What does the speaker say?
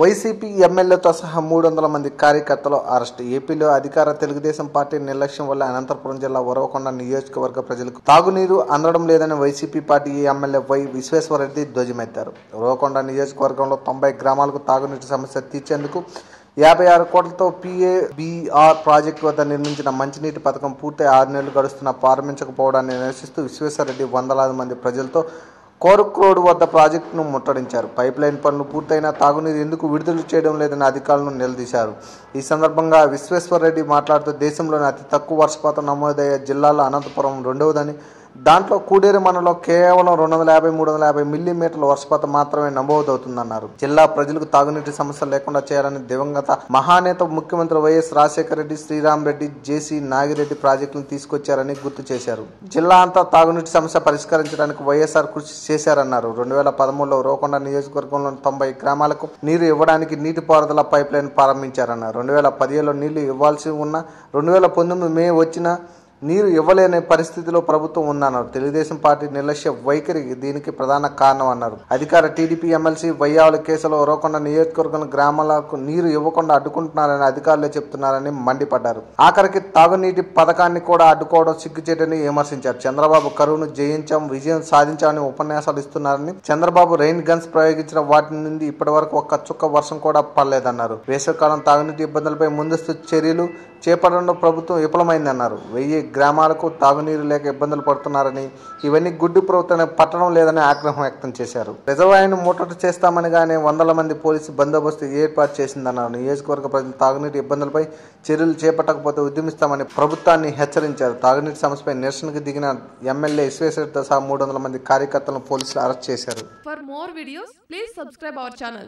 YCP ఎమ్మెల్యేతో సహా 300 మంది కార్యకర్తలు అరెస్ట్. ఏపీలో అధికార తెలుగుదేశం పార్టీ నిర్లక్ష్యం వల్ల అనంతపురం జిల్లా ఉరవకొండ నియోజకవర్గ ప్రజలకు తాగునీరు అందడం లేదని YCP party MLA Y Vishweshwar Reddy ధ్వజమెత్తారు. ఉరవకొండ నియోజకవర్గంలో 90 గ్రామాలకు తాగునీటి సమస్య తీర్చేందుకు 56 కోట్లతో PABR ప్రాజెక్టు వద్ద నిర్మించిన మంచినీటి పథకం పూర్తి 6 నెలలు గడుస్తున్నా ప్రారంభించకపోవడాన్ని నిరసిస్తూ విశ్వేశ్వరరెడ్డి వందలాది మంది ప్రజలతో కోరుక్ రోడ్ వద్ద ప్రాజెక్టును ముట్టడించారు. పైప్లైన్ పనులు పూర్తయినా తాగునీరు ఎందుకు విడుదల చేయడం లేదని అధికారులను నిలదీశారు. ఈ సందర్భంగా విశ్వేశ్వరరెడ్డి మాట్లాడుతూ దేశంలోని అతి తక్కువ వర్షపాతం నమోదయ్యే జిల్లాలో అనంతపురం రెండవదని, దాంట్లో కూడేరు మండలంలో కేవలం 250-350 మిల్లీమీటర్ల వర్షపాతం మాత్రమే నమోదవుతుందన్నారు. జిల్లా ప్రజలకు తాగునీటి సమస్య లేకుండా చేయాలని దివంగత మహానేత ముఖ్యమంత్రి వైఎస్ రాజశేఖర రెడ్డి, శ్రీరామ్ రెడ్డి, జేసీ నాగిరెడ్డి ప్రాజెక్టులను తీసుకొచ్చారని గుర్తు చేశారు. జిల్లా అంతా తాగునీటి సమస్య పరిష్కరించడానికి వైఎస్ఆర్ కృషి చేశారన్నారు. 2013లో ఉరవకొండ నియోజకవర్గంలోని 90 గ్రామాలకు నీరు ఇవ్వడానికి నీటిపారుదల పైప్లైన్ ప్రారంభించారన్నారు. 2017లో నీళ్లు ఇవ్వాల్సి ఉన్న 2019 మే వచ్చిన నీరు ఇవ్వలేని పరిస్థితిలో ప్రభుత్వం ఉందన్నారు. తెలుగుదేశం పార్టీ నిర్లక్ష్య వైఖరి దీనికి ప్రధాన కారణం అన్నారు. అధికార టీడీపీ ఎమ్మెల్సీ వయ్యావుల కేసులో ఉరవకొండ నియోజకవర్గం గ్రామాలకు నీరు ఇవ్వకుండా అడ్డుకుంటున్నారని అధికారులే చెప్తున్నారని మండిపడ్డారు. ఆఖరికి తాగునీటి పథకాన్ని కూడా అడ్డుకోవడం సిగ్గుచేటని విమర్శించారు. చంద్రబాబు కరువును జయించాం, విజయం సాధించామని ఉపన్యాసాలు ఇస్తున్నారని, చంద్రబాబు రెయిన్ గన్స్ ప్రయోగించిన వాటి నుండి ఇప్పటి వరకు ఒక్క చుక్క వర్షం కూడా పడలేదన్నారు. వేసవికాలం తాగునీటి ఇబ్బందులపై ముందస్తు చర్యలు చేపట్టడంలో ప్రభుత్వం విఫలమైందన్నారు. 1000 గ్రామాలకు తాగునీరు లేక ఇబ్బందులు పడుతున్నారని, ఇవన్నీ గుడ్డి ప్రభుత్వం పట్టడం లేదని ఆగ్రహం వ్యక్తం చేశారు. రిజర్వాయర్ను ముట్టడి చేస్తామని గానే వందల మంది పోలీసు బందోబస్తు ఏర్పాటు చేసిందన్నారు. నియోజకవర్గ ప్రజలు తాగునీటి ఇబ్బందులపై చర్యలు చేపట్టకపోతే ఉద్యమిస్తామని ప్రభుత్వాన్ని హెచ్చరించారు. తాగునీటి సమస్యపై నిరసనకు దిగిన ఎమ్మెల్యే విశ్వేశ్వరరెడ్డితో సహా 300 మంది కార్యకర్తలను పోలీసులు అరెస్ట్ చేశారు. For more videos, please subscribe our channel.